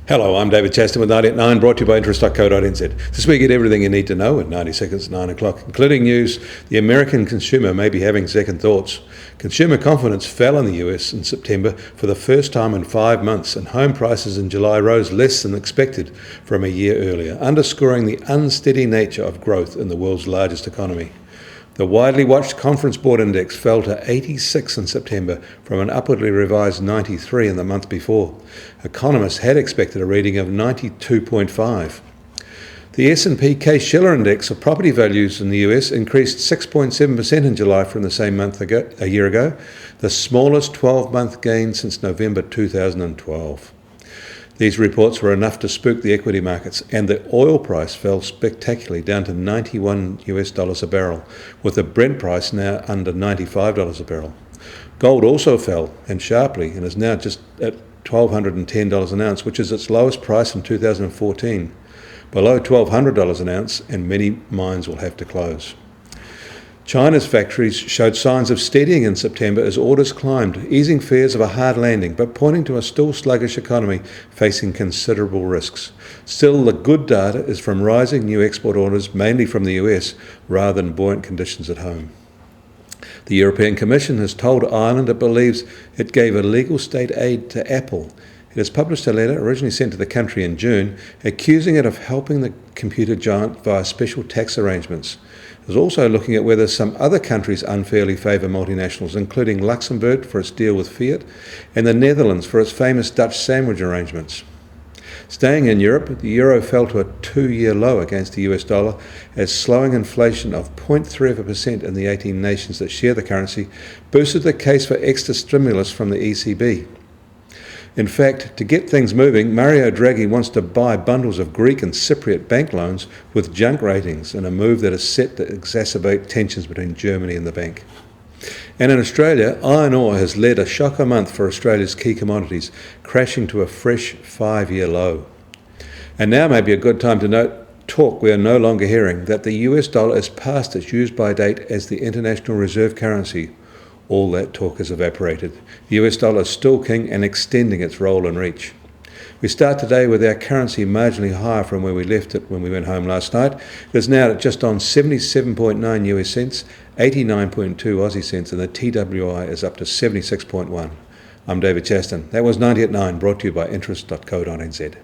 Hello, I'm David Chaston with 90 at 9, brought to you by interest.co.nz. This week, get everything you need to know in 90 seconds at 9 o'clock, including news. The American consumer may be having second thoughts. Consumer confidence fell in the US in September for the first time in 5 months, and home prices in July rose less than expected from a year earlier, underscoring the unsteady nature of growth in the world's largest economy. The widely watched Conference Board Index fell to 86 in September from an upwardly revised 93 in the month before. Economists had expected a reading of 92.5. The S&P Case-Shiller Index of property values in the US increased 6.7% in July from the same month a year ago, the smallest 12-month gain since November 2012. These reports were enough to spook the equity markets, and the oil price fell spectacularly down to $91 a barrel, with the Brent price now under $95 a barrel. Gold also fell, and sharply, and is now just at $1,210 an ounce, which is its lowest price in 2014. Below $1,200 an ounce, and many mines will have to close. China's factories showed signs of steadying in September as orders climbed, easing fears of a hard landing, but pointing to a still sluggish economy facing considerable risks. Still, the good data is from rising new export orders, mainly from the US, rather than buoyant conditions at home. The European Commission has told Ireland it believes it gave illegal state aid to Apple. It has published a letter originally sent to the country in June, accusing it of helping the computer giant via special tax arrangements. It is also looking at whether some other countries unfairly favour multinationals, including Luxembourg for its deal with Fiat and the Netherlands for its famous Dutch sandwich arrangements. Staying in Europe, the euro fell to a 2-year low against the US dollar as slowing inflation of 0.3% in the 18 nations that share the currency boosted the case for extra stimulus from the ECB. In fact, to get things moving, Mario Draghi wants to buy bundles of Greek and Cypriot bank loans with junk ratings in a move that is set to exacerbate tensions between Germany and the bank. And in Australia, iron ore has led a shocker month for Australia's key commodities, crashing to a fresh 5-year low. And now may be a good time to note talk we are no longer hearing that the US dollar is past its use-by date as the international reserve currency. All that talk has evaporated. The US dollar is still king and extending its role and reach. We start today with our currency marginally higher from where we left it when we went home last night. It is now at just on 77.9 US cents, 89.2 Aussie cents, and the TWI is up to 76.1. I'm David Chaston. That was 90 at 9, brought to you by interest.co.nz.